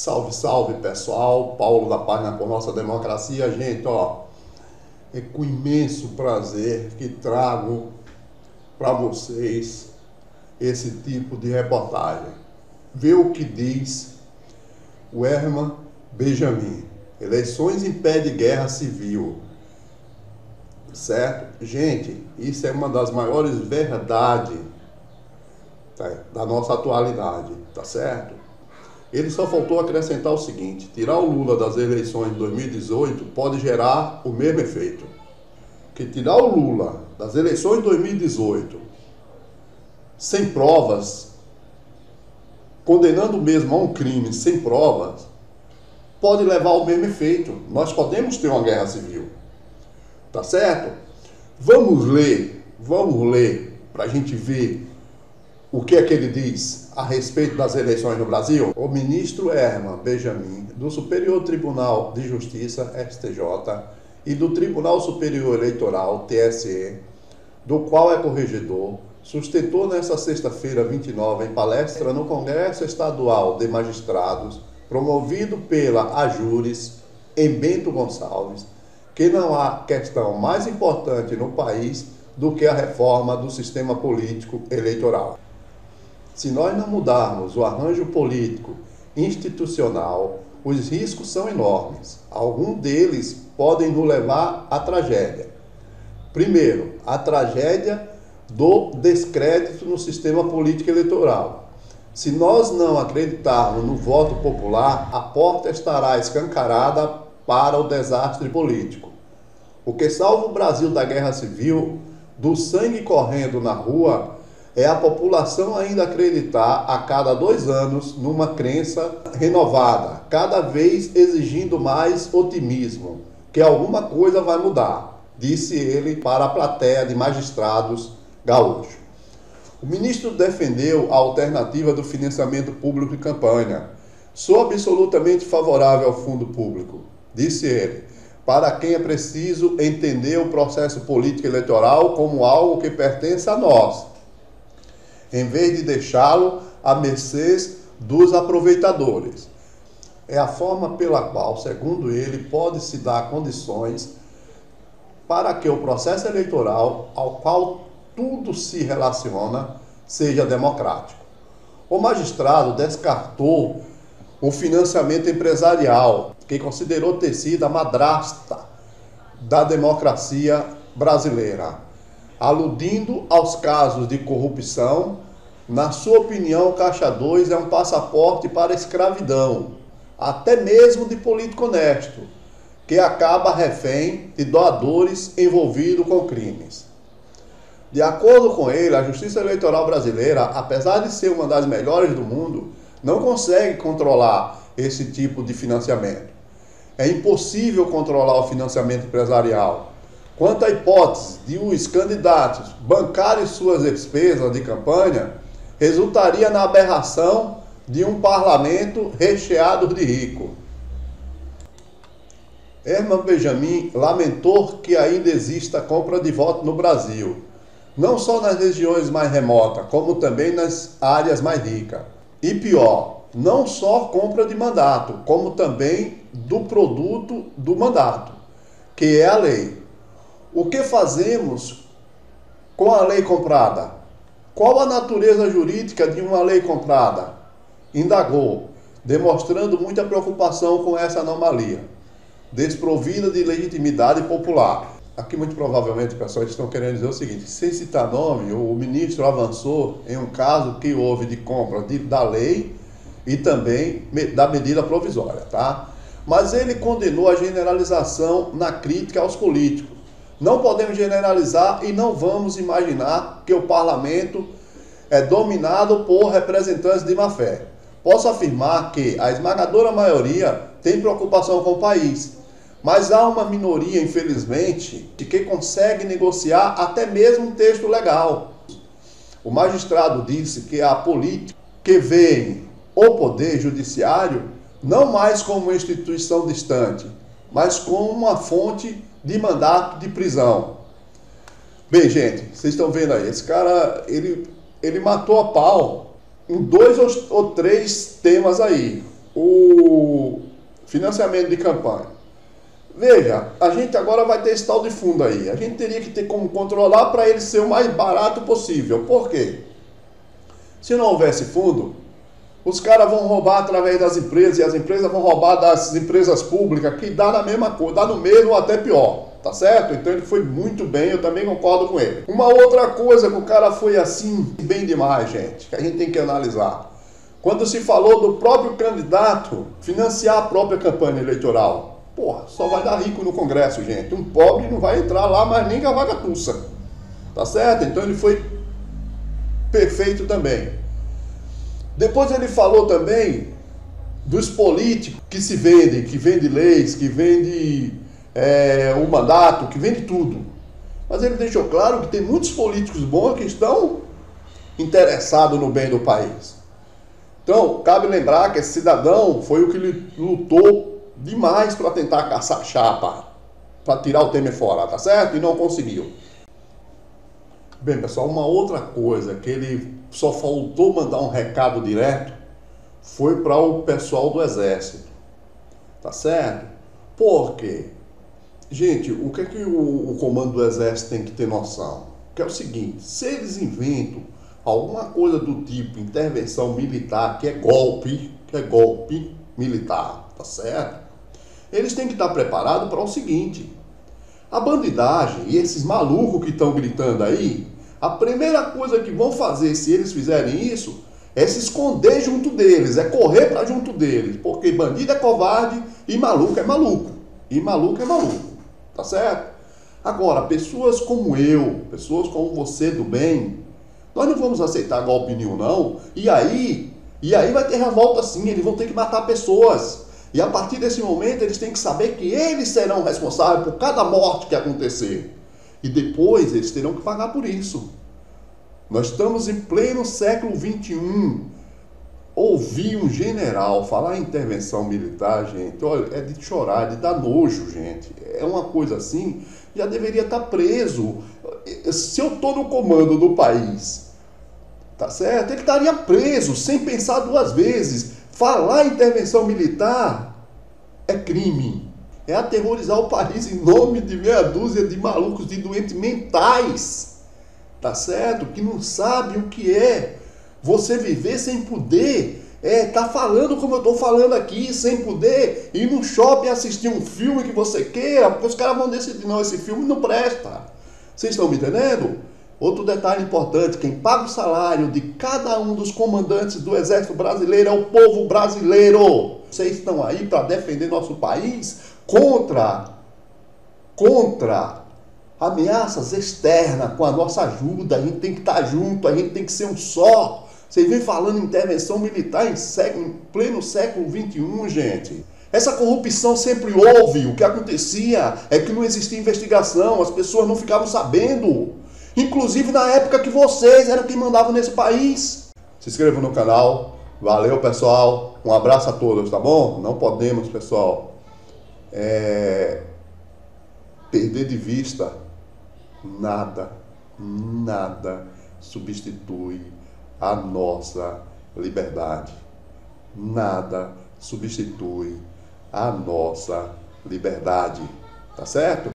Salve, salve pessoal, Paulo da Página por Nossa Democracia. Gente, é com imenso prazer que trago para vocês esse tipo de reportagem. Vê o que diz o Herman Benjamin. Eleições impedem guerra civil. Certo? Gente, isso é uma das maiores verdades da nossa atualidade, tá certo? Ele só faltou acrescentar o seguinte: tirar o Lula das eleições de 2018 pode gerar o mesmo efeito. Que tirar o Lula das eleições de 2018 sem provas, condenando mesmo a um crime sem provas, pode levar ao mesmo efeito. Nós podemos ter uma guerra civil. Tá certo? Vamos ler para a gente ver o que é que ele diz a respeito das eleições no Brasil. O ministro Herman Benjamin, do Superior Tribunal de Justiça, STJ, e do Tribunal Superior Eleitoral, TSE, do qual é corregedor, sustentou nesta sexta-feira, 29, em palestra no Congresso Estadual de Magistrados, promovido pela AJURES, em Bento Gonçalves, que não há questão mais importante no país do que a reforma do sistema político eleitoral. Se nós não mudarmos o arranjo político institucional, os riscos são enormes. Alguns deles podem nos levar à tragédia. Primeiro, a tragédia do descrédito no sistema político eleitoral. Se nós não acreditarmos no voto popular, a porta estará escancarada para o desastre político. O que salva o Brasil da guerra civil, do sangue correndo na rua, é a população ainda acreditar a cada 2 anos numa crença renovada, cada vez exigindo mais otimismo, que alguma coisa vai mudar, disse ele para a plateia de magistrados gaúchos. O ministro defendeu a alternativa do financiamento público de campanha. Sou absolutamente favorável ao fundo público, disse ele, para quem é preciso entender o processo político eleitoral como algo que pertence a nós, em vez de deixá-lo à mercê dos aproveitadores. É a forma pela qual, segundo ele, pode-se dar condições para que o processo eleitoral, ao qual tudo se relaciona, seja democrático. O magistrado descartou o financiamento empresarial, que considerou ter sido a madrasta da democracia brasileira, aludindo aos casos de corrupção. Na sua opinião, Caixa 2 é um passaporte para a escravidão, até mesmo de político honesto, que acaba refém de doadores envolvidos com crimes. De acordo com ele, a Justiça Eleitoral brasileira, apesar de ser uma das melhores do mundo, não consegue controlar esse tipo de financiamento. É impossível controlar o financiamento empresarial. Quanto à hipótese de os candidatos bancarem suas despesas de campanha, resultaria na aberração de um parlamento recheado de ricos. Herman Benjamin lamentou que ainda exista compra de voto no Brasil, não só nas regiões mais remotas, como também nas áreas mais ricas. E pior, não só compra de mandato, como também do produto do mandato, que é a lei. O que fazemos com a lei comprada? Qual a natureza jurídica de uma lei comprada? Indagou, demonstrando muita preocupação com essa anomalia, desprovida de legitimidade popular. Aqui, muito provavelmente, pessoal, estão querendo dizer o seguinte: sem citar nome, o ministro avançou em um caso que houve de compra da lei e também da medida provisória, tá? Mas ele condenou a generalização na crítica aos políticos. Não podemos generalizar e não vamos imaginar que o parlamento é dominado por representantes de má fé. Posso afirmar que a esmagadora maioria tem preocupação com o país, mas há uma minoria, infelizmente, que consegue negociar até mesmo um texto legal. O magistrado disse que a política que vê o poder judiciário não mais como uma instituição distante, mas como uma fonte de mandato de prisão. Bem, gente, vocês estão vendo aí, esse cara, ele matou a pau em 2 ou 3 temas aí. o financiamento de campanha. Veja, a gente agora vai ter esse tal de fundo aí. A gente teria que ter como controlar para ele ser o mais barato possível. Por quê? Se não houvesse fundo, os caras vão roubar através das empresas, e as empresas vão roubar das empresas públicas, que dá na mesma coisa, dá no mesmo ou até pior, tá certo? Então ele foi muito bem, eu também concordo com ele. Uma outra coisa que o cara foi assim, bem demais, gente, que a gente tem que analisar. Quando se falou do próprio candidato financiar a própria campanha eleitoral. Porra, só vai dar rico no Congresso, gente. Um pobre não vai entrar lá, mas nem com a vaga tussa. Tá certo? Então ele foi perfeito também. Depois ele falou também dos políticos que se vendem, que vendem leis, que vendem o mandato, que vendem tudo. Mas ele deixou claro que tem muitos políticos bons que estão interessados no bem do país. Então, cabe lembrar que esse cidadão foi o que lutou demais para tentar caçar chapa, para tirar o Temer fora, tá certo? E não conseguiu. Bem, pessoal, uma outra coisa que ele só faltou mandar um recado direto foi para o pessoal do Exército, tá certo? Por quê? Gente, o que é que o comando do Exército tem que ter noção? Que é o seguinte, se eles inventam alguma coisa do tipo intervenção militar, que é golpe militar, tá certo? Eles têm que estar preparados para o seguinte, a bandidagem e esses malucos que estão gritando aí, a primeira coisa que vão fazer se eles fizerem isso é se esconder junto deles, é correr para junto deles, porque bandido é covarde e maluco é maluco, tá certo? Agora, pessoas como eu, pessoas como você do bem, nós não vamos aceitar golpe nenhum não, e aí vai ter revolta sim, eles vão ter que matar pessoas. E a partir desse momento eles têm que saber que eles serão responsáveis por cada morte que acontecer. E depois eles terão que pagar por isso. Nós estamos em pleno século XXI. Ouvir um general falar em intervenção militar, gente, olha, é de chorar, de dar nojo, gente. É uma coisa assim, já deveria estar preso. Se eu estou no comando do país, tá certo? Ele estaria preso, sem pensar duas vezes. Falar em intervenção militar é crime. É aterrorizar o país em nome de meia dúzia de malucos, de doentes mentais. Tá certo? Que não sabem o que é você viver sem poder. Tá falando como eu tô falando aqui, sem poder, ir no shopping assistir um filme que você queira, porque os caras vão decidir, não, esse filme não presta. Vocês estão me entendendo? Outro detalhe importante, quem paga o salário de cada um dos comandantes do Exército Brasileiro é o povo brasileiro. Vocês estão aí para defender nosso país contra ameaças externas, com a nossa ajuda. A gente tem que estar junto, a gente tem que ser um só. Vocês vêm falando em intervenção militar em pleno século XXI, gente. Essa corrupção sempre houve. O que acontecia é que não existia investigação, as pessoas não ficavam sabendo. Inclusive na época que vocês eram quem mandavam nesse país. Se inscrevam no canal. Valeu, pessoal. Um abraço a todos, tá bom? Não podemos, pessoal, perder de vista nada substitui a nossa liberdade. Nada substitui a nossa liberdade. Tá certo?